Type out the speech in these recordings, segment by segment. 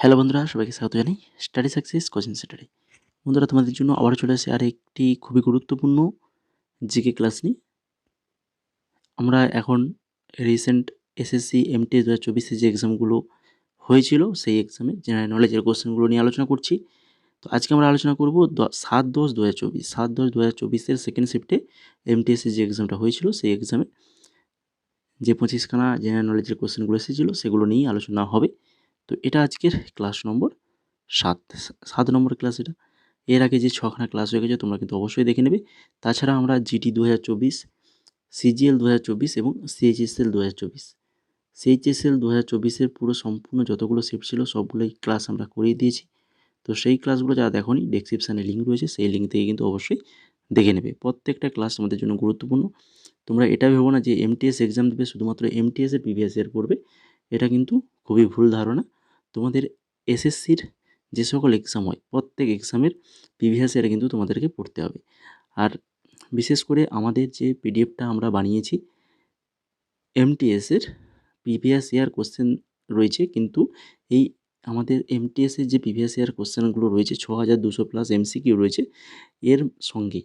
Hello বন্ধুরা, সবাইকে স্বাগত জানাই স্টাডি সাকসেস কোচিং সেন্টারে। বন্ধুরা, তোমাদের জন্য আবারও চলে আসে আর একটি খুবই গুরুত্বপূর্ণ জিকে ক্লাস নিয়ে। আমরা এখন রিসেন্ট এসএসসি এমটিএস 2024 যে এক্সামগুলো হয়েছিল সেই এক্সামে জেনারেল নলেজের কোশ্চেনগুলো নিয়ে আলোচনা করছি। তো আজকে আমরা আলোচনা করব 7/10/2024 7/10/2024 সেকেন্ড শিফটে এমটিএস যে এক্সামটা হয়েছিল সেই এক্সামে যে 25খানা জেনারেল নলেজের কোশ্চেনগুলো এসেছিলো সেগুলো নিয়েই আলোচনা হবে। তো এটা আজকের ক্লাস নম্বর 7 নম্বর ক্লাস এটা। এর আগে যে 6খানা ক্লাস হয়ে গেছে তোমরা কিন্তু অবশ্যই দেখে নেবে। তাছাড়া আমরা জিটি 2024, সিজিএল 2024 এবং সিএইচএসএল 2024, সিএইচএসএল 2024-এর পুরো সম্পূর্ণ যতগুলো শিফট ছিল সবগুলোই ক্লাস আমরা করিয়ে দিয়েছি। তো সেই ক্লাসগুলো যারা দেখোনি ডেসক্রিপশানে লিঙ্ক রয়েছে, সেই লিঙ্ক থেকে কিন্তু অবশ্যই দেখে নেবে। প্রত্যেকটা ক্লাস তোমাদের জন্য গুরুত্বপূর্ণ। তোমরা এটা ভেবো না যে এমটিএস এক্সাম দেবে শুধুমাত্র এমটিএসের প্রিভিয়াস ইয়ার পড়বে, এটা কিন্তু খুবই ভুল ধারণা। তোমাদের এসএসসির যে সকল এক্সাম হয় প্রত্যেক এক্সামের প্রিভিয়াস ইয়ারে কিন্তু তোমাদেরকে পড়তে হবে। আর বিশেষ করে আমাদের যে পিডিএফটা আমরা বানিয়েছি এমটিএসের প্রিভিয়াস ইয়ার কোশ্চেন রয়েছে, কিন্তু এই আমাদের এমটিএসের যে প্রিভিয়াস ইয়ার কোশ্চেনগুলো রয়েছে 6200+ এমসিকিউ রয়েছে, এর সঙ্গে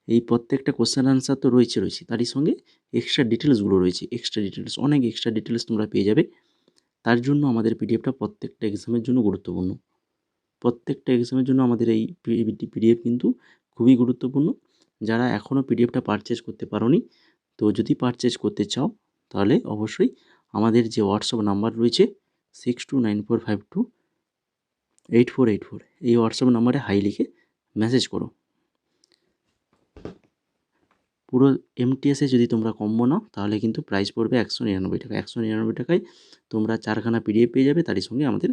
এই প্রত্যেকটা কোশ্চেন আনসার তো রয়েছে তারই সঙ্গে এক্সট্রা ডিটেলসগুলো রয়েছে। অনেক এক্সট্রা ডিটেলস তোমরা পেয়ে যাবে। তার জন্য আমাদের পিডিএফটা প্রত্যেকটা এক্সামের জন্য গুরুত্বপূর্ণ। প্রত্যেকটা এক্সামের জন্য আমাদের এই পিডিএফ কিন্তু খুবই গুরুত্বপূর্ণ। যারা এখনও পিডিএফটা পারচেজ করতে পারোনি, তো যদি পারচেজ করতে চাও তাহলে অবশ্যই আমাদের যে হোয়াটসঅ্যাপ নাম্বার রয়েছে 6294528484, এই হোয়াটসঅ্যাপ নাম্বারে হাই লিখে মেসেজ করো। পুরো এমটিএসে যদি তোমরা কম্বো নাও তাহলে কিন্তু প্রাইস পড়বে 199 টাকা। 199 টাকায় তোমরা 4খানা পিডিএফ পেয়ে যাবে। তারই সঙ্গে আমাদের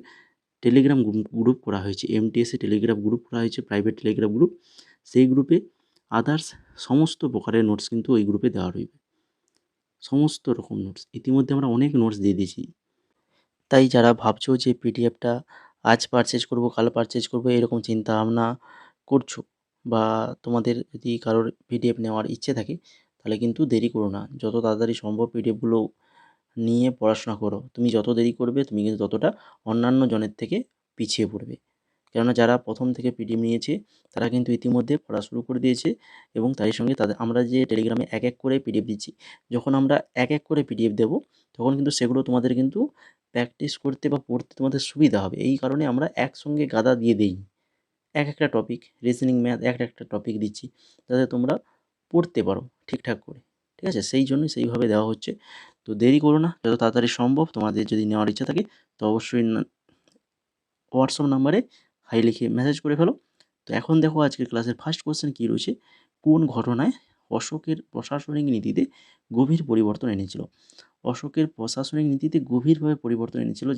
টেলিগ্রাম গ্রুপ করা হয়েছে, এমটিএসে টেলিগ্রাম গ্রুপ করা হয়েছে, প্রাইভেট টেলিগ্রাম গ্রুপ। সেই গ্রুপে আদার্স সমস্ত প্রকারের নোটস কিন্তু ওই গ্রুপে দেওয়া রইবে, সমস্ত রকম নোটস। ইতিমধ্যে আমরা অনেক নোটস দিয়ে দিয়েছি। তাই যারা ভাবছো যে পিডিএফটা আজ পারচেজ করব কাল পারচেজ করব এরকম চিন্তা ভাবনা করছো, বা তোমাদের যদি কারোর পিডিএফ নেওয়ার ইচ্ছে থাকে তাহলে কিন্তু দেরি করো না, যত তাড়াতাড়ি সম্ভব পিডিএফগুলো নিয়ে পড়াশোনা করো। তুমি যত দেরি করবে তুমি কিন্তু ততটা অন্যান্য জনের থেকে পিছিয়ে পড়বে। কেননা যারা প্রথম থেকে পিডিএফ নিয়েছে তারা কিন্তু ইতিমধ্যে পড়া শুরু করে দিয়েছে, এবং তারই সঙ্গে আমরা যে টেলিগ্রামে এক এক করে পিডিএফ দিচ্ছি, যখন আমরা এক এক করে পিডিএফ দেবো তখন কিন্তু সেগুলো তোমাদের কিন্তু প্র্যাকটিস করতে বা পড়তে তোমাদের সুবিধা হবে। এই কারণে আমরা একসঙ্গে গাদা দিয়ে দিই, এক একটা টপিক, রিজনিং ম্যাথ একটা টপিক দিচ্ছি যাতে তোমরা পড়তে পারো ঠিকঠাক করে। ঠিক আছে, সেই জন্যই সেইভাবে দেওয়া হচ্ছে। তো দেরি করো না, যত তাড়াতাড়ি সম্ভব তোমাদের যদি নেওয়ার ইচ্ছা থাকে তো অবশ্যই হোয়াটসঅ্যাপ নাম্বারে হাই লিখে মেসেজ করে ফেলো। তো এখন দেখো আজকের ক্লাসের ফার্স্ট কোশ্চেন কী রয়েছে। কোন ঘটনায় অশোকের প্রশাসনিক নীতিতে গভীর পরিবর্তন এনেছিল? অশোকের প্রশাসনিক নীতিতে গভীরভাবে পরিবর্তন এনেছিল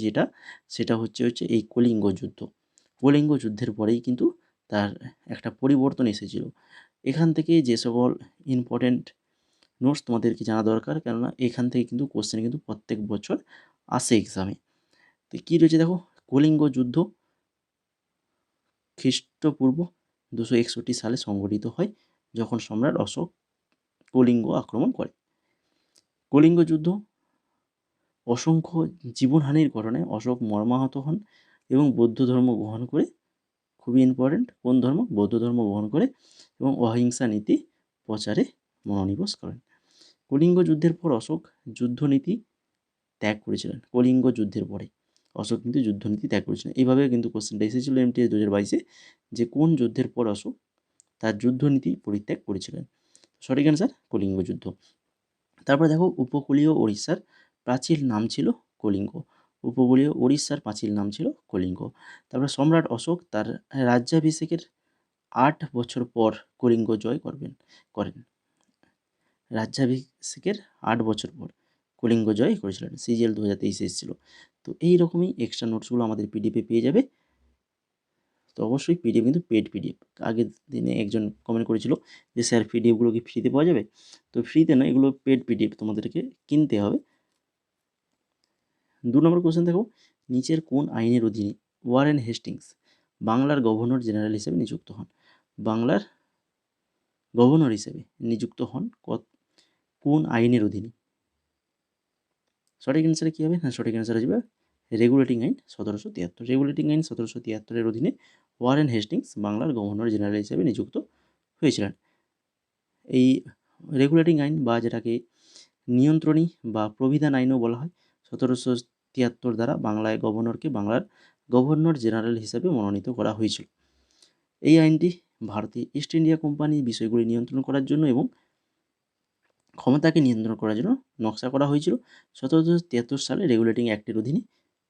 সেটা হচ্ছে এই কলিঙ্গ যুদ্ধ। কলিঙ্গ যুদ্ধের পরেই কিন্তু তার একটা পরিবর্তন এসেছিল। এখান থেকে যে সকল ইম্পর্টেন্ট নোটস তোমাদেরকে জানা দরকার, কেননা এখান থেকে কিন্তু কোশ্চেন কিন্তু প্রত্যেক বছর আসে এক্সামে। তো কী রয়েছে দেখো, কলিঙ্গ যুদ্ধ খ্রিস্টপূর্ব 261 সালে সংঘটিত হয়, যখন সম্রাট অশোক কলিঙ্গ আক্রমণ করে। কলিঙ্গ যুদ্ধ অসংখ্য জীবনহানির ঘটনায় অশোক মর্মাহত হন এবং বৌদ্ধ ধর্ম গ্রহণ করে, খুবই ইম্পর্ট্যান্ট, কোন ধর্ম? বৌদ্ধ ধর্ম গ্রহণ করে এবং অহিংসা নীতি প্রচারে মনোনিবেশ করেন। কলিঙ্গ যুদ্ধের পর অশোক যুদ্ধনীতি ত্যাগ করেছিলেন। কলিঙ্গ যুদ্ধের পরে অশোক কিন্তু যুদ্ধনীতি ত্যাগ করেছিলেন। এইভাবে কিন্তু কোশ্চেনটা এসেছিল এমটিএস 2022-এ, যে কোন যুদ্ধের পর অশোক তার যুদ্ধনীতি পরিত্যাগ করেছিলেন। সঠিক অ্যান্সার কলিঙ্গ যুদ্ধ। তারপরে দেখো, উপকূলীয় ওড়িশার প্রাচীর নাম ছিল কলিঙ্গ। উপকূলীয় ওড়িশার প্রাচীর নাম ছিল কলিঙ্গ। তারপরে সম্রাট অশোক তার রাজ্যাভিষেকের 8 বছর পর কলিঙ্গ জয় করেন। রাজ্যাভিষেকের 8 বছর পর কলিঙ্গ জয় করেছিলেন। সিজিএল 2023 এসেছিল। তো এই রকমই এক্সট্রা নোটসগুলো আমাদের পিডিএফে পেয়ে যাবে। তো অবশ্যই পিডিএফ কিন্তু পেড পিডিএফ। আগের দিনে একজন কমেন্ট করেছিল যে স্যার পিডিএফগুলো কি ফ্রিতে পাওয়া যাবে? তো ফ্রিতে নয়, এগুলো পেড পিডিএফ, তোমাদেরকে কিনতে হবে। 2 নম্বর কোশ্চেন দেখো, নিচের কোন আইনের অধীনে ওয়ারেন হেস্টিংস বাংলার গভর্নর জেনারেল হিসেবে নিযুক্ত হন? বাংলার গভর্নর হিসেবে নিযুক্ত হন কোন আইনের অধীনে? সঠিক অ্যান্সার কী হবে? সঠিক অ্যান্সার আসবে রেগুলেটিং আইন 1773। রেগুলেটিং আইন 1773-এর অধীনে ওয়ারেন হেস্টিংস বাংলার গভর্নর জেনারেল হিসেবে নিযুক্ত হয়েছিলেন। এই রেগুলেটিং আইন বা যেটাকে নিয়ন্ত্রণী বা প্রবিধান আইনও বলা হয়, 1773 দ্বারা বাংলায় গভর্নরকে বাংলার গভর্নর জেনারেল হিসেবে মনোনীত করা হয়েছিল। এই আইনটি ভারতীয় ইস্ট ইন্ডিয়া কোম্পানি বিষয়গুলি নিয়ন্ত্রণ করার জন্য এবং ক্ষমতাকে নিয়ন্ত্রণ করার জন্য নকশা করা হয়েছিল। 1773 সালে রেগুলেটিং অ্যাক্টের অধীনে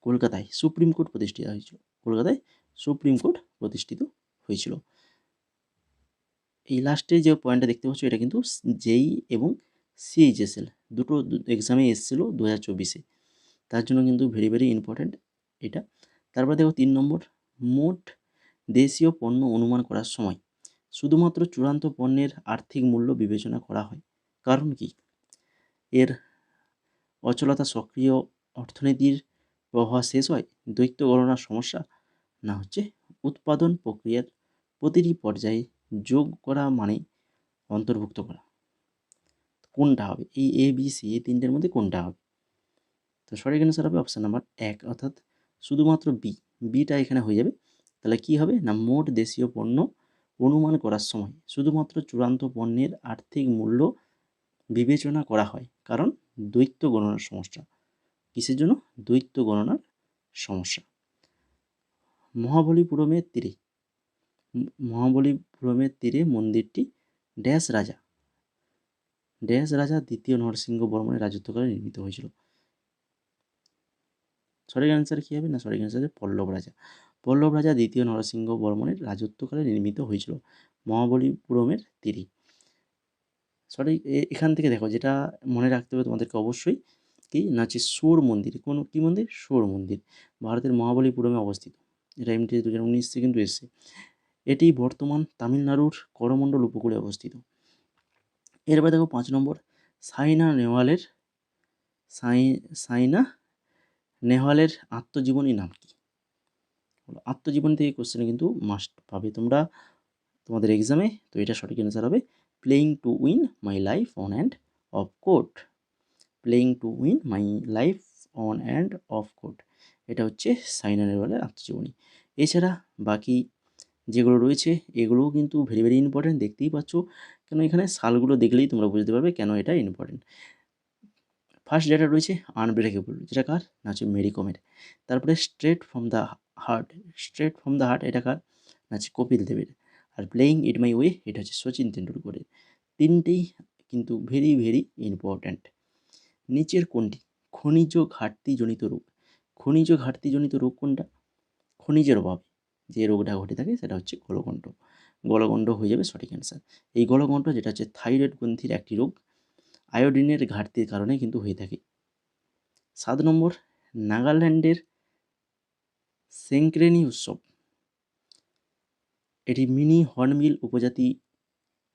কলকাতায় সুপ্রিম কোর্ট প্রতিষ্ঠিত হয়েছিল। কলকাতায় সুপ্রিম কোর্ট প্রতিষ্ঠিত হয়েছিল। এই লাস্টে যে পয়েন্টটা দেখতে পাচ্ছ এটা কিন্তু জেই এবং সিএইচএসএল দুটো এক্সামে এসেছিল 2024-এ, তার জন্য কিন্তু ভেরি ভেরি ইম্পর্ট্যান্ট এটা। তারপরে দেখো 3 নম্বর, মোট দেশীয় পণ্য অনুমান করার সময় শুধুমাত্র চূড়ান্ত পণ্যের আর্থিক মূল্য বিবেচনা করা হয়। কারণ কি? এর অচলতা সক্রিয় অর্থনীতির প্রভাব শেষ হয়, দ্বৈত গণনার সমস্যা, না হচ্ছে উৎপাদন প্রক্রিয়ার প্রতিটি পর্যায়ে যোগ করা মানে অন্তর্ভুক্ত করা। কোনটা হবে? এই এ বি সি এই তিনটের মধ্যে কোনটা হবে? তো সঠিক অ্যান্সার হবে অপশান নাম্বার 1, অর্থাৎ শুধুমাত্র বিটা এখানে হয়ে যাবে। তাহলে কি হবে না, মোট দেশীয় পণ্য অনুমান করার সময় শুধুমাত্র চূড়ান্ত পণ্যের আর্থিক মূল্য বিবেচনা করা হয়, কারণ দ্বৈত গণনার সমস্যা। কিসের জন্য? দ্বৈত গণনার সমস্যা। মহাবলীপুরমের তীরে মন্দিরটি ড্যাশ রাজা দ্বিতীয় নরসিংহ বর্মনের রাজত্বকালে নির্মিত হয়েছিল। সঠিক অ্যান্সার কী হবে না, সঠিক অ্যান্সার পল্লব রাজা দ্বিতীয় নরসিংহ বর্মনের রাজত্বকালে নির্মিত হয়েছিল মহাবলীপুরমের তীরে। সঠিক। এখান থেকে দেখো যেটা মনে রাখতে হবে তোমাদেরকে অবশ্যই, কি না হচ্ছে শোর মন্দির। কী মন্দির? শোর মন্দির ভারতের মহাবলীপুরমে অবস্থিত। এটা এমটি 2019-এ কিন্তু এসছে। এটি বর্তমান তামিলনাড়ুর করমণ্ডল উপকূলে অবস্থিত। এরপরে দেখো 5 নম্বর, সাইনা নেহওয়ালের আত্মজীবনী নাম কি? আত্মজীবনী থেকে কোশ্চেনে কিন্তু মাস্ট পাবে তোমরা তোমাদের এক্সামে। তো এটা সঠিক অ্যান্সার হবে playing to win my life on and of court. Playing to win my life on and of court, এটা হচ্ছে সাইনা নেহওয়ালের আত্মজীবনী। এছাড়া বাকি যেগুলো রয়েছে এগুলোও কিন্তু ভেরি ভেরি ইম্পর্টেন্ট, দেখতেই পাচ্ছ। কেন এখানে সালগুলো দেখলেই তোমরা বুঝতে পারবে কেন এটা ইম্পর্টেন্ট। ফার্স্ট যেটা রয়েছে আনব্রেকেবল, যেটা কার? না হচ্ছে মেরি কমের। তারপরে স্ট্রেট ফ্রম দ্য হার্ট এটা কার? না হচ্ছে কপিল দেবের। Are playing it my way এটা হচ্ছে সচিন তেন্ডুলকরের। তিনটেই কিন্তু ভেরি ভেরি ইম্পর্ট্যান্ট। নিচের কোনটি খনিজ ঘাটতিজনিত রোগ? খনিজ ঘাটতিজনিত রোগ কোনটা? খনিজের অভাবে যে রোগটা ঘটে থাকে সেটা হচ্ছে গলগণ্ড হয়ে যাবে সঠিক অ্যান্সার। এই গলগণ্ড যেটা হচ্ছে থাইরয়েড গ্রন্থির একটি রোগ, আয়োডিনের ঘাটতির কারণে কিন্তু হয়ে থাকে। 7 নম্বর, নাগাল্যান্ডের সেঙ্ক্রেনি উৎসব, এটি মিনি হর্নবিল উপজাতি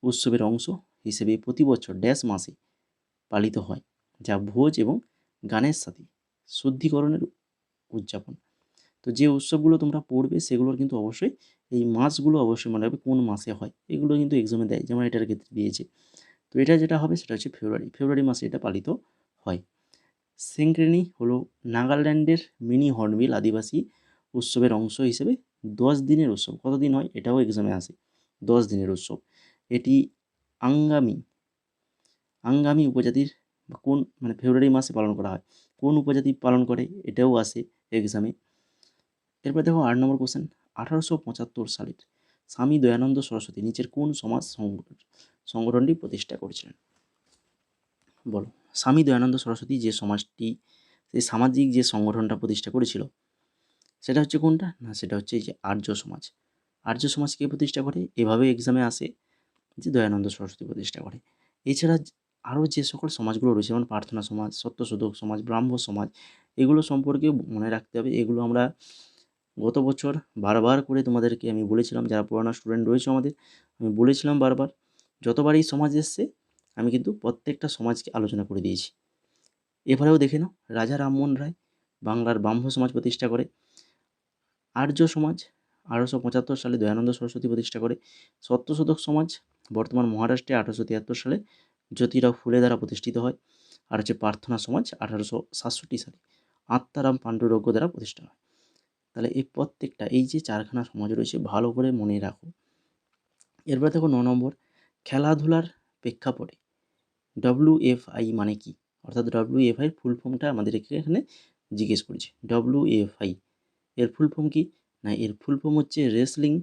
উৎসবের অংশ হিসেবে প্রতি বছর ড্যাশ মাসে পালিত হয়, যা ভোজ এবং গানের সাথে শুদ্ধিকরণের উদযাপন। তো যে উৎসবগুলো তোমরা পড়বে সেগুলোর কিন্তু অবশ্যই এই মাসগুলো অবশ্যই মনে রাখবে কোন মাসে হয়, এগুলো কিন্তু এক্সামে দেয়, যেমন এটার ক্ষেত্রে দিয়েছে। তো এটা যেটা হবে সেটা হচ্ছে ফেব্রুয়ারি মাসে এটা পালিত হয়। সেঙ্ক্রেনি হলো নাগাল্যান্ডের মিনি হর্নবিল আদিবাসী উৎসবের অংশ হিসেবে 10 দিনের উৎসব। কতদিন হয় এটাও এক্সামে আসে, 10 দিনের উৎসব। এটি আঙ্গামি উপজাতির কোন ফেব্রুয়ারি মাসে পালন করা হয়, কোন উপজাতি পালন করে এটাও আসে এক্সামে। এরপর দেখো 8 নম্বর কোশ্চেন, 1875 সালের স্বামী দয়ানন্দ সরস্বতী নিচের কোন সমাজ সংগঠনটি প্রতিষ্ঠা করেছিলেন? বলো। স্বামী দয়ানন্দ সরস্বতী যে সেই সামাজিক যে সংগঠনটা প্রতিষ্ঠা করেছিল সেটা হচ্ছে কোনটা? না সেটা হচ্ছে এই যে আর্য সমাজ। আর্য সমাজ কে প্রতিষ্ঠা করে? এভাবে এক্সামে আসে যে দয়ানন্দ সরস্বতী প্রতিষ্ঠা করে। এছাড়া আরও যে সকল সমাজগুলো রয়েছে যেমন প্রার্থনা সমাজ, সত্যশোধক সমাজ, ব্রাহ্ম সমাজ, এগুলো সম্পর্কে মনে রাখতে হবে। এগুলো আমরা গত বছর বারবার করে তোমাদেরকে আমি বলেছিলাম, যারা পুরানো স্টুডেন্ট রয়েছে আমাদের, আমি বলেছিলাম বারবার, যতবার এই সমাজ এসছে আমি কিন্তু প্রত্যেকটা সমাজকে আলোচনা করে দিয়েছি। এবারেও দেখে নাও, রাজা রামমোহন রায় বাংলার ব্রাহ্ম সমাজ প্রতিষ্ঠা করে। আর্য সমাজ 1875 সালে দয়ানন্দ সরস্বতী প্রতিষ্ঠা করে। সত্যশোধক সমাজ বর্তমান মহারাষ্ট্রে 1873 সালে জ্যোতিরাও ফুলে দ্বারা প্রতিষ্ঠিত হয়। আর হচ্ছে প্রার্থনা সমাজ 1867 সালে। আত্মারাম পাণ্ডুরঙ্গ দ্বারা প্রতিষ্ঠা হয়। তাহলে এই প্রত্যেকটা এই যে চারখানা সমাজ রয়েছে ভালো করে মনে রাখো। এরপর দেখো 9 নম্বর, খেলাধুলার প্রেক্ষাপটে WFI মানে কি? অর্থাৎ WFI ফুল ফর্মটা আমাদের এখানে জিজ্ঞেস করেছে। WFI এর ফুল ফর্ম কি? না, এর ফুল ফর্ম হচ্ছে wrestling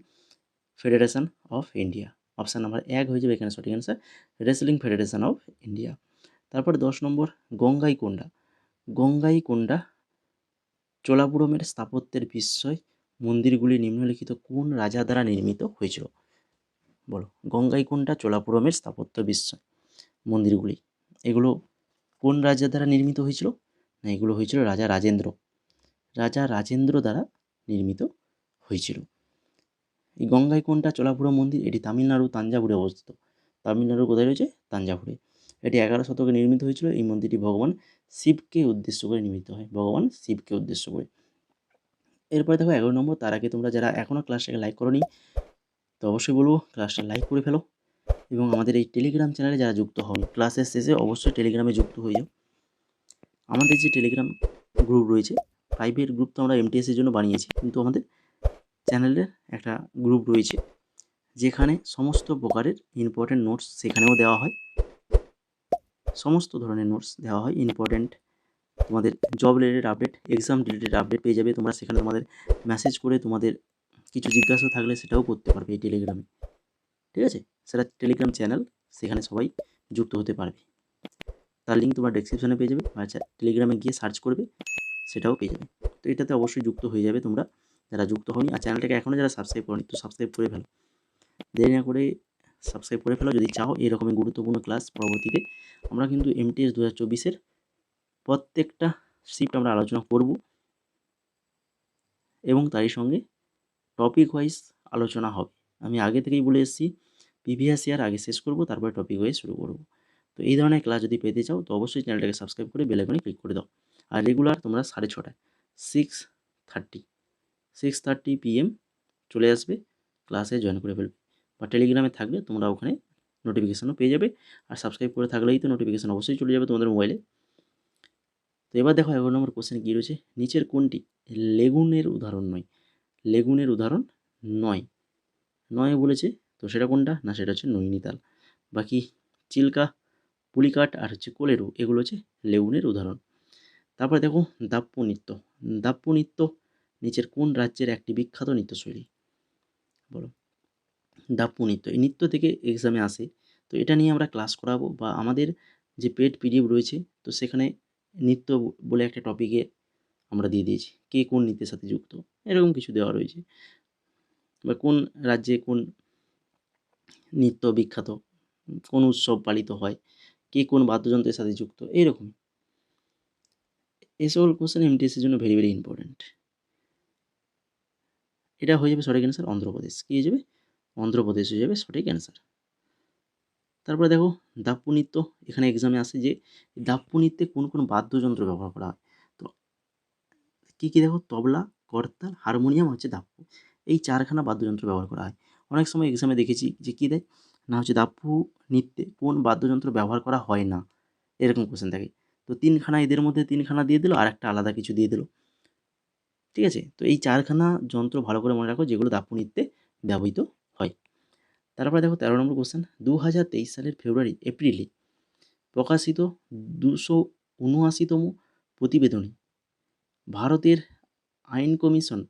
federation of India. Option number 1 হয়ে যাবে এখানে সঠিক answer, wrestling federation of India. তারপর 10 নম্বর, গঙ্গাইকোন্ডা। গঙ্গাইকোন্ডা চোলাপুরমের স্থাপত্যের বিস্ময় মন্দিরগুলি নিম্নলিখিত কোন রাজা দ্বারা নির্মিত হয়েছিল? বলো, গঙ্গাইকোন্ডা চোলাপুরমের স্থাপত্য বিস্ময় মন্দিরগুলি, এগুলো কোন রাজা দ্বারা নির্মিত হয়েছিল? না, এগুলো হয়েছিল রাজা রাজেন্দ্র। রাজা রাজেন্দ্র দ্বারা নির্মিত হয়েছিল। এই গঙ্গাইকোন্ডা চোলাপুরম মন্দির এটি তামিলনাড়ু তাঞ্জাভুরে অবস্থিত। তামিলনাড়ুর কোথায় রয়েছে? তাঞ্জাভুরে। এটি 11 শতকে নির্মিত হয়েছিল। এই মন্দিরটি ভগবান শিবকে উদ্দেশ্য করে নির্মিত হয়, ভগবান শিবকে উদ্দেশ্য করে। এরপরে দেখো 11 নম্বর, তার আগে তোমরা যারা এখনও ক্লাসটাকে লাইক করোনি তো অবশ্যই বলবো ক্লাসটা লাইক করে ফেলো, এবং আমাদের এই টেলিগ্রাম চ্যানেলে যারা যুক্ত হওনি ক্লাসের শেষে অবশ্যই টেলিগ্রামে যুক্ত হয়ে যাও। আমাদের যে টেলিগ্রাম গ্রুপ রয়েছে, প্রাইভেট গ্রুপ তো আমরা এমটিএসের জন্য বানিয়েছি, কিন্তু আমাদের চ্যানেলের একটা গ্রুপ রয়েছে যেখানে সমস্ত প্রকারের ইম্পর্টেন্ট নোটস সেখানেও দেওয়া হয়, সমস্ত ধরনের নোটস দেওয়া হয়। ইম্পর্টেন্ট তোমাদের job related update, exam related update পেয়ে যাবে তোমরা সেখানে। তোমাদের মেসেজ করে তোমাদের কিছু জিজ্ঞাসা থাকলে সেটাও করতে পারবে এই টেলিগ্রামে, ঠিক আছে? সেটা টেলিগ্রাম চ্যানেল, সেখানে সবাই যুক্ত হতে পারবে। তার লিঙ্ক তোমরা ডেসক্রিপশনে পেয়ে যাবে, আচ্ছা টেলিগ্রামে গিয়ে সার্চ করবে সেটাও পেয়ে যাবে। তো এটাতে অবশ্যই যুক্ত হয়ে যাবে তোমরা যারা যুক্ত হওনি। আর চ্যানেলটাকে এখনও যারা সাবস্ক্রাইব করনি তো সাবস্ক্রাইব করে ফেলো, দেরি না করে সাবস্ক্রাইব করে ফেলো যদি চাও এরকমই গুরুত্বপূর্ণ ক্লাস পরবর্তীতে। আমরা কিন্তু এমটিএস 2024-এর প্রত্যেকটা শিফট আমরা আলোচনা করব, এবং তারই সঙ্গে টপিক ওয়াইজ আলোচনা হবে। আমি আগে থেকেই বলে এসেছি প্রিভিয়াস ইয়ার আগে শেষ করব, তারপরে টপিক ওয়াইজ শুরু করব। তো এই ধরনের ক্লাস যদি পেতে চাও তো অবশ্যই চ্যানেলটাকে সাবস্ক্রাইব করে বেল আইকনে ক্লিক করে দাও। আর রেগুলার তোমরা 6:30 6:30 PM চলে আসবে, ক্লাসে জয়েন করে ফেলবে, বা টেলিগ্রামে থাকলে তোমরা ওখানে নোটিফিকেশানও পেয়ে যাবে। আর সাবস্ক্রাইব করে থাকলেই তো নোটিফিকেশান অবশ্যই চলে যাবে তোমাদের মোবাইলে। তো এবার দেখো 11 নম্বর কোশ্চেন কী রয়েছে, নিচের কোনটি লেগুনের উদাহরণ নয়? লেগুনের উদাহরণ নয়, নয় বলেছে, তো সেটা কোনটা? না, সেটা হচ্ছে নৈনিতাল। বাকি চিল্কা, পুলিকাট আর হচ্ছে কোলেরু এগুলো হচ্ছে লেগুনের উদাহরণ। তারপরে দেখো দাপ্পু নৃত্য। দাপ্পু নৃত্য নিচের কোন রাজ্যের একটি বিখ্যাত নৃত্যশৈলী? বলো, দাপ্পু নৃত্য, এই নৃত্য থেকে এক্সামে আসে, তো এটা নিয়ে আমরা ক্লাস করাবো, বা আমাদের যে পেড পিডিএফ রয়েছে তো সেখানে নৃত্য বলে একটা টপিকে আমরা দিয়ে দিয়েছি কে কোন নৃত্যের সাথে যুক্ত, এরকম কিছু দেওয়া রয়েছে, বা কোন রাজ্যে কোন নৃত্য বিখ্যাত, কোন উৎসব পালিত হয়, কে কোন বাদ্যযন্ত্রের সাথে যুক্ত, এইরকম। এই সকল কোশ্চেন এমটিএসের জন্য ভেরি ভেরি ইম্পর্ট্যান্ট। এটা হয়ে যাবে সঠিক অ্যান্সার অন্ধ্রপ্রদেশ। কী হয়ে যাবে? অন্ধ্রপ্রদেশ হয়ে যাবে সঠিক অ্যান্সার। তারপরে দেখো দাপ্পু নৃত্য, এখানে এক্সামে আসে যে দাপ্পু নৃত্যে কোন কোন বাদ্যযন্ত্র ব্যবহার করা হয়। তো কী কী দেখো, তবলা, করতাল, হারমোনিয়াম হচ্ছে দাপ্পু, এই 4খানা বাদ্যযন্ত্র ব্যবহার করা হয়। অনেক সময় এক্সামে দেখেছি যে কী দেয়, না হচ্ছে দাপ্পু নৃত্যে কোন বাদ্যযন্ত্র ব্যবহার করা হয় না, এরকম কোশ্চেন থাকে। তো 3খানা এদের মধ্যে 3খানা দিয়ে দিল আর একটা আলাদা কিছু দিয়ে দিল, ঠিক আছে? তো এই 4খানা যন্ত্র ভালো করে মনে রাখো যেগুলো দাপ্পু নৃত্যে ব্যবহৃত হয়। তারপরে দেখো 13 নম্বর কোশ্চেন, 2023 সালের এপ্রিলে প্রকাশিত 279তম প্রতিবেদনে ভারতের আইন কমিশন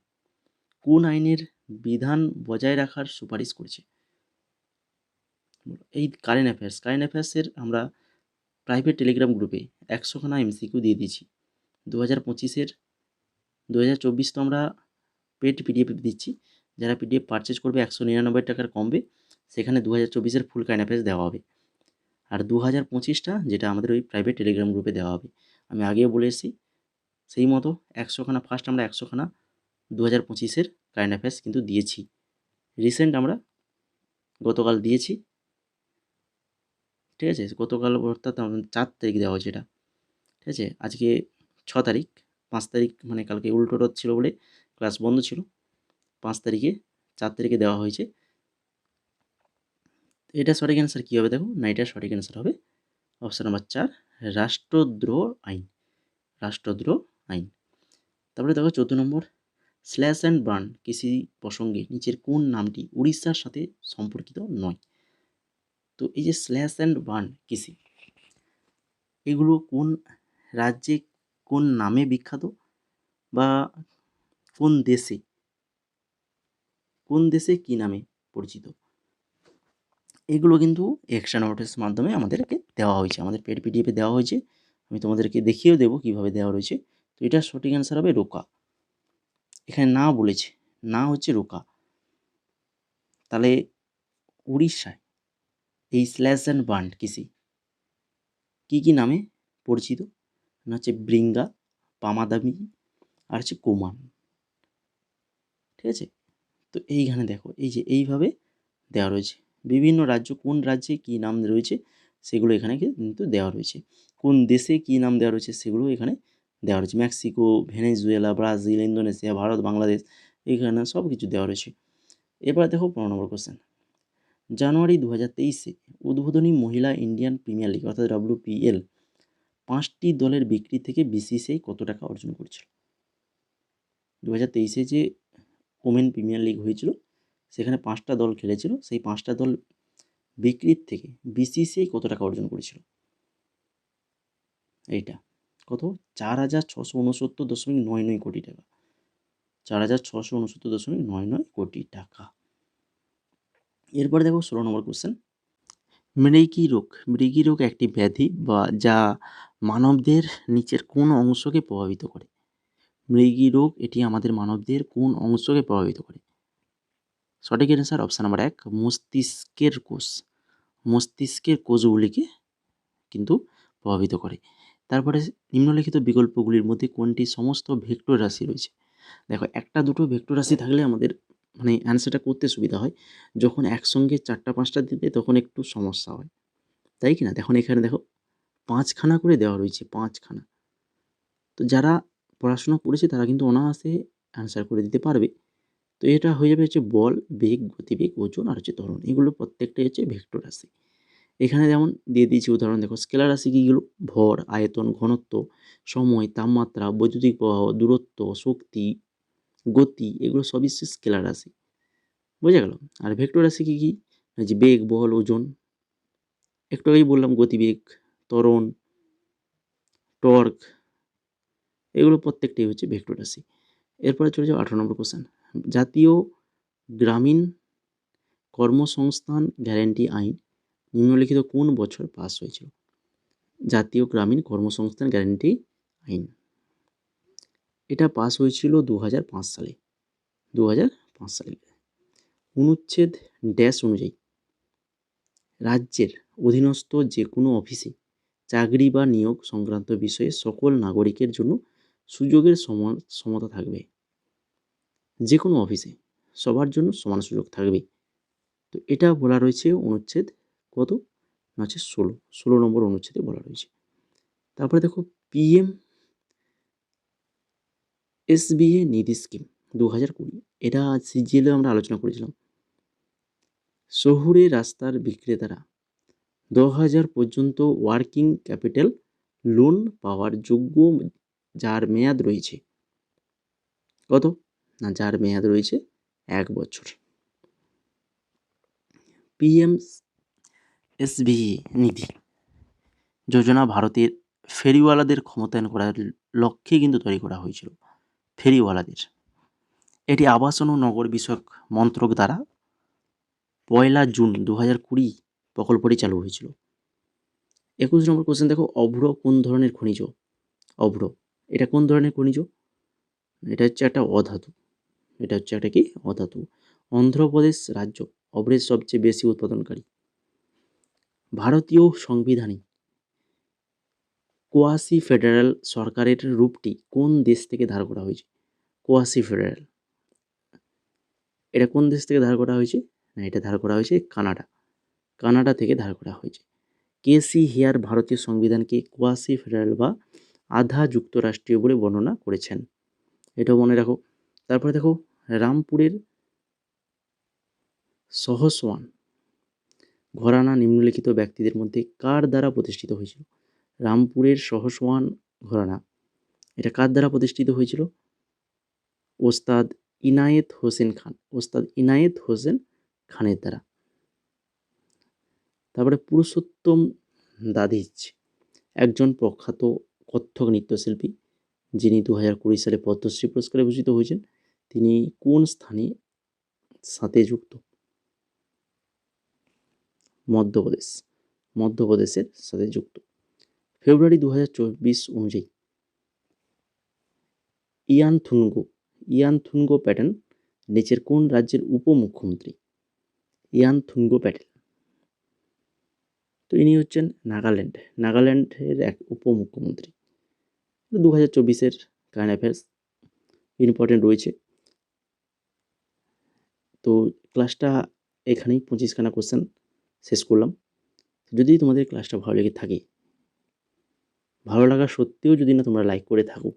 কোন আইনের বিধান বজায় রাখার সুপারিশ করেছে? এই কারেন্ট অ্যাফেয়ার্সের আমরা প্রাইভেট টেলিগ্রাম গ্রুপে 100খানা এমসিকিউ দিয়ে দিয়েছি। 2025-এর 2024 তো আমরা পেড পিডিএফ দিচ্ছি, যারা পিডিএফ পারচেজ করবে 199 টাকার কমবে, সেখানে 2024-এর ফুল কারেন্ট অ্যাফেয়ার্স দেওয়া হবে। আর 2025টা যেটা আমাদের ওই প্রাইভেট টেলিগ্রাম গ্রুপে দেওয়া হবে। আমি আগেও বলে এসেছি, সেই মতো 100খানা ফার্স্ট আমরা 100খানা 2025-এর কারেন্ট অ্যাফেয়ার্স কিন্তু দিয়েছি। রিসেন্ট আমরা গতকাল দিয়েছি, ঠিক আছে? গতকাল অর্থাৎ 4 তারিখ দেওয়া হয়েছে এটা, ঠিক আছে? আজকে 6 তারিখ, 5 তারিখ মানে কালকে উল্টো রথ ছিল বলে ক্লাস বন্ধ ছিল। 5 তারিখে 4 তারিখে দেওয়া হয়েছে। এটা সঠিক অ্যান্সার কী হবে দেখো, না এটা সঠিক অ্যান্সার হবে অপশান নাম্বার 4, রাষ্ট্রদ্রোহ আইন। রাষ্ট্রদ্রোহ আইন। তারপরে দেখো 14 নম্বর, স্ল্যাশ অ্যান্ড বার্ন কৃষি প্রসঙ্গে নিচের কোন নামটি উড়িষ্যার সাথে সম্পর্কিত নয়? তো এই যে স্ল্যাশ অ্যান্ড বার্ন কৃষি, এগুলো কোন রাজ্যে কোন নামে বিখ্যাত বা কোন দেশে কী নামে পরিচিত, এগুলো কিন্তু এক্সট্রা নোটের মাধ্যমে আমাদেরকে দেওয়া হয়েছে, আমাদের পেড পিডিএফে দেওয়া হয়েছে। আমি তোমাদেরকে দেখিয়েও দেবো কীভাবে দেওয়া রয়েছে। তো এটার সঠিক অ্যান্সার হবে রোকা। এখানে না বলেছে, না হচ্ছে রোকা। তাহলে উড়িষ্যায় এই স্ল্যাশ অ্যান্ড বার্ন কৃষি কী নামে পরিচিত না হচ্ছে ব্রিঙ্গা, পামাদামি আর হচ্ছে কোমান। ঠিক আছে, তো এইখানে দেখো এই যে এইভাবে দেওয়া রয়েছে, বিভিন্ন রাজ্য কোন রাজ্যে কী নাম রয়েছে সেগুলো এখানে কিন্তু দেওয়া রয়েছে, কোন দেশে কী নাম দেওয়া রয়েছে সেগুলো এখানে দেওয়া রয়েছে। Mexico, Venezuela, Brazil, Indonesia, Bharat, Bangladesh, এখানে সব কিছু দেওয়া রয়েছে। এবার দেখো 15 নম্বর কোশ্চেন, জানুয়ারি 2023-এ উদ্বোধনী মহিলা ইন্ডিয়ান প্রিমিয়ার লিগ অর্থাৎ WPL 5টি দলের বিক্রি থেকে BCCI কত টাকা অর্জন করেছিল? 2023-এ যে ওমেন প্রিমিয়ার লিগ হয়েছিল সেখানে 5টা দল খেলেছিল, সেই 5টা দল বিক্রির থেকে BCCI কত টাকা অর্জন করেছিল? এইটা কত? 4,669.99 কোটি টাকা। 4,669.99 কোটি টাকা। এরপরে দেখো 16 নম্বর কোশ্চেন, মৃগী রোগ একটি ব্যাধি বা যা মানবদের নিচের কোন অংশকে প্রভাবিত করে? মৃগী রোগ এটি আমাদের মানবদের কোন অংশকে প্রভাবিত করে? সঠিক অ্যান্সার অপশান নাম্বার 1, মস্তিষ্কের কোষ। মস্তিষ্কের কোষগুলিকে কিন্তু প্রভাবিত করে। তারপরে নিম্নলিখিত বিকল্পগুলির মধ্যে কোনটি সমস্ত ভেক্টর রাশি রয়েছে? দেখো, একটা দুটো ভেক্টর রাশি থাকলে আমাদের মানে অ্যান্সারটা করতে সুবিধা হয়, যখন একসঙ্গে 4টা 5টা দিতে তখন একটু সমস্যা হয়, তাই কি না? দেখুন এখানে দেখো 5খানা করে দেওয়া রয়েছে, 5খানা। তো যারা পড়াশোনা করেছে তারা কিন্তু অনায়াসে অ্যান্সার করে দিতে পারবে। তো এটা হয়ে যাবে হচ্ছে বল, বেগ, গতিবেগ, ওজন আর হচ্ছে ত্বরণ, এগুলো প্রত্যেকটাই হচ্ছে ভেক্টর রাশি। এখানে যেমন দিয়ে দিয়েছি উদাহরণ, দেখো স্কেলার রাশি কীগুলো? ভর, আয়তন, ঘনত্ব, সময়, তাপমাত্রা, বৈদ্যুতিক প্রবাহ, দূরত্ব, শক্তি, গতি, এগুলো সবই হচ্ছে স্কেলার রাশি। বোঝা গেল? আর ভেক্টর রাশি কী কী? যে বেগ, বল, ওজন, একটু আগেই বললাম গতিবেগ, ত্বরণ, টর্ক, এগুলো প্রত্যেকটাই হচ্ছে ভেক্টর রাশি। এরপরে চলে যাও 18 নম্বর কোশ্চেন, জাতীয় গ্রামীণ কর্মসংস্থান গ্যারান্টি আইন নিম্নলিখিত কোন বছর পাস হয়েছিল? জাতীয় গ্রামীণ কর্মসংস্থান গ্যারান্টি আইন, এটা পাস হয়েছিল 2005 সালে। 2005 সালে। অনুচ্ছেদ ড্যাশ অনুযায়ী রাজ্যের অধীনস্থ যে কোনো অফিসে চাকরি বা নিয়োগ সংক্রান্ত বিষয়ে সকল নাগরিকের জন্য সুযোগের সমতা থাকবে। যে কোনো অফিসে সবার জন্য সমান সুযোগ থাকবে। তো এটা বলা রয়েছে অনুচ্ছেদ কত না হচ্ছে 16 নম্বর অনুচ্ছেদে বলা রয়েছে। তারপরে দেখো PM SBA নিধি স্কিম 2020, এটা CGL আমরা আলোচনা করেছিলাম। শহুরে রাস্তার বিক্রেতারা 10,000 পর্যন্ত ওয়ার্কিং ক্যাপিটাল লোন পাওয়ার যোগ্য, যার মেয়াদ রয়েছে কত না, যার মেয়াদ রয়েছে 1 বছর। PMSBA নিধি যোজনা ভারতের ফেরিওয়ালাদের ক্ষমতায়ন করার লক্ষ্যে কিন্তু তৈরি করা হয়েছিল। ফেরিওয়ালাদের, এটি আবাসন ও নগর বিষয়ক মন্ত্রক দ্বারা 1 জুন 2020 প্রকল্পটি চালু হয়েছিল। 21 নম্বর কোশ্চেন দেখো, অভ্র কোন ধরনের খনিজ? অভ্র এটা কোন ধরনের খনিজ? এটা হচ্ছে একটা অধাতু। এটা হচ্ছে একটা কি অধাতু। অন্ধ্রপ্রদেশ রাজ্য অভ্রের সবচেয়ে বেশি উৎপাদনকারী। ভারতীয় সংবিধানে কোয়াসি ফেডারেল সরকারের রূপটি কোন দেশ থেকে ধার করা হয়েছে? কোয়াসি ফেডারেল, এটা কোন দেশ থেকে ধার করা হয়েছে? না, এটা ধার করা হয়েছে কানাডা। কানাডা থেকে ধার করা হয়েছে। কেসি হেয়ার ভারতীয় সংবিধানকে কোয়াসি ফেডারেল বা আধা যুক্তরাষ্ট্রীয় বলে বর্ণনা করেছেন, এটাও মনে রাখো। তারপরে দেখো রামপুরের সহসওয়ান ঘরানা নিম্নলিখিত ব্যক্তিদের মধ্যে কার দ্বারা প্রতিষ্ঠিত হয়েছিল? রামপুরের সহসওয়ান ঘরানা, এটা কার দ্বারা প্রতিষ্ঠিত হয়েছিল? ওস্তাদ ইনায়েত হোসেন খান, ওস্তাদ ইনায়েত হোসেন খানের দ্বারা। তারপরে পুরুষোত্তম দাধিচ, একজন প্রখ্যাত কত্থক নৃত্যশিল্পী, যিনি 2020 সালে পদ্মশ্রী পুরস্কারে ভূষিত হয়েছেন। তিনি কোন স্থানে সাথে যুক্ত? মধ্যপ্রদেশ, মধ্যপ্রদেশের সাথে যুক্ত। ফেব্রুয়ারি 2024 অনুযায়ী ইয়ানথুনগো প্যাটেল নিচের কোন রাজ্যের উপমুখ্যমন্ত্রী? ইয়ানথুনগো প্যাটেল, তো ইনি হচ্ছেন নাগাল্যান্ডের এক উপমুখ্যমন্ত্রী। 2024-এর কারেন্ট অ্যাফেয়ার্স ইম্পর্টেন্ট রয়েছে। তো ক্লাসটা এখানেই 25খানা কোশ্চেন শেষ করলাম। যদি তোমাদের ক্লাসটা ভালো লেগে থাকে, ভালো লাগা সত্ত্বেও যদি না তোমরা লাইক করে থাকো,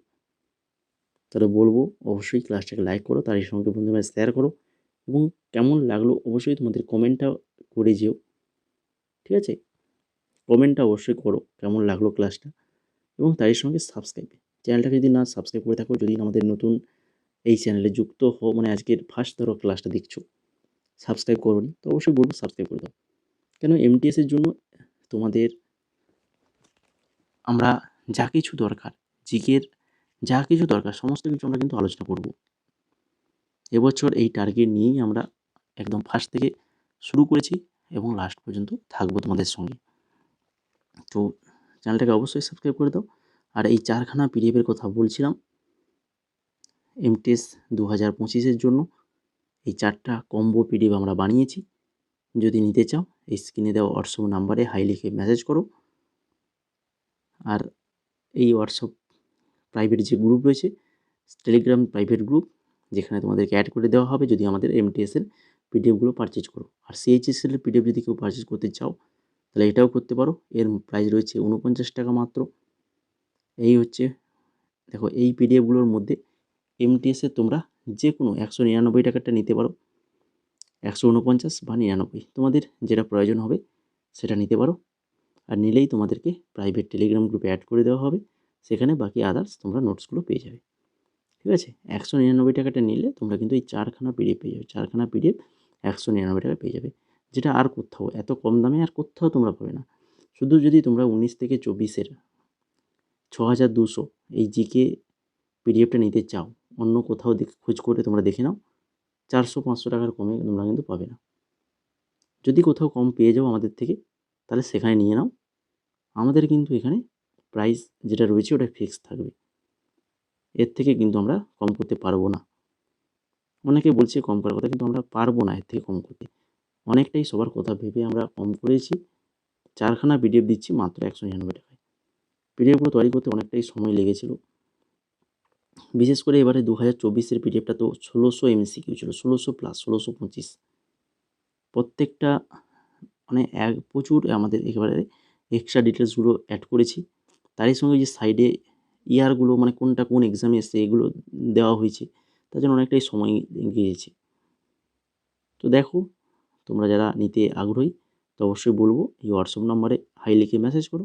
তাহলে বলবো অবশ্যই ক্লাসটাকে লাইক করো, তারই সঙ্গে বন্ধুদের শেয়ার করো, এবং কেমন লাগলো অবশ্যই তোমাদের কমেন্টটা করে যেও, ঠিক আছে? কমেন্টটা অবশ্যই করো কেমন লাগলো ক্লাসটা, এবং তারই সঙ্গে চ্যানেলটাকে যদি না সাবস্ক্রাইব করে থাকো, যদি আমাদের নতুন এই চ্যানেলে যুক্ত হও, মানে আজকের ফার্স্ট ধরো ক্লাসটা দেখছো, সাবস্ক্রাইব করোনি, তো অবশ্যই বলবো সাবস্ক্রাইব করে দাও। কেন এমটিএসের জন্য তোমাদের আমরা যা কিছু দরকার, জিকের যা কিছু দরকার সমস্ত কিছু আমরা কিন্তু আলোচনা করব। এবছর এই টার্গেট নিয়েই আমরা একদম ফার্স্ট থেকে শুরু করেছি এবং লাস্ট পর্যন্ত থাকবো তোমাদের সঙ্গে। তো চ্যানেলটাকে অবশ্যই সাবস্ক্রাইব করে দাও। আর এই 4খানা পিডিএফের কথা বলছিলাম, এমটিএস 2025-এর জন্য এই 4টা কম্বো পিডিএফ আমরা বানিয়েছি। যদি নিতে চাও এই স্ক্রিনে দেওয়া হোয়াটসঅ্যাপ নাম্বারে হাই লিখে মেসেজ করো। আর এই হোয়াটসঅ্যাপ প্রাইভেট যে গ্রুপ রয়েছে, টেলিগ্রাম প্রাইভেট গ্রুপ, যেখানে তোমাদেরকে অ্যাড করে দেওয়া হবে যদি আমাদের এমটিএসের পিডিএফগুলো পারচেজ করো। আর সিএইচএসএল এর পিডিএফ যদি কেউ পারচেজ করতে চাও তাহলে এটাও করতে পারো। এর প্রাইস রয়েছে 49 টাকা মাত্র। এই হচ্ছে দেখো, এই পিডিএফগুলোর মধ্যে এমটিএসের তোমরা যে কোনো 199 টাকারটা নিতে পারো, 149 বা 99, তোমাদের যেটা প্রয়োজন হবে সেটা নিতে পারো। আর নিলেই তোমাদেরকে প্রাইভেট টেলিগ্রাম গ্রুপে অ্যাড করে দেওয়া হবে, সেখানে বাকি আদার্স তোমরা নোটসগুলো পেয়ে যাবে, ঠিক আছে? 199 টাকাটা নিলে তোমরা কিন্তু এই 4খানা পিডিএফ পেয়ে যাবে। 4খানা পিডিএফ 199 টাকায় পেয়ে যাবে, যেটা আর কোথাও এত কম দামে আর কোথাও তোমরা পাবে না। শুধু যদি তোমরা 19 থেকে 24-এর 6200 এই জিকে পিডিএফটা নিতে চাও, অন্য কোথাও খোঁজ করে তোমরা দেখে নাও, 400-500 টাকার কমে তোমরা কিন্তু পাবে না। যদি কোথাও কম পেয়ে যাও আমাদের থেকে, তাহলে সেখানে নিয়ে নাও। আমাদের কিন্তু এখানে প্রাইস যেটা রয়েছে ওটা ফিক্সড থাকবে, এর থেকে কিন্তু আমরা কম করতে পারবো না। অনেকে বলছে কম করার কথা, কিন্তু আমরা পারবো না এর থেকে কম করতে। অনেকটাই সবার কথা ভেবে আমরা কম করেছি। 4খানা পিডিএফ দিচ্ছি মাত্র 199 টাকায়। পিডিএফগুলো তৈরি করতে অনেকটাই সময় লেগেছিল। বিশেষ করে এবারে 2024-এর পিডিএফটা তো 1600 এমসিকিউ ছিল, 1600 প্লাস 1625। প্রত্যেকটা মানে প্রচুর আমাদের একেবারে এক্সট্রা ডিটেলসগুলো অ্যাড করেছি। তারই সঙ্গে যে সাইডে ইয়ারগুলো, মানে কোনটা কোন এক্সামে এসছে এগুলো দেওয়া হয়েছে, তার জন্য অনেকটাই সময় গিয়েছে। তো দেখো, তোমরা যারা নিতে আগ্রহী তো অবশ্যই বলবো এই হোয়াটসঅ্যাপ নাম্বারে হাই লিখে মেসেজ করো।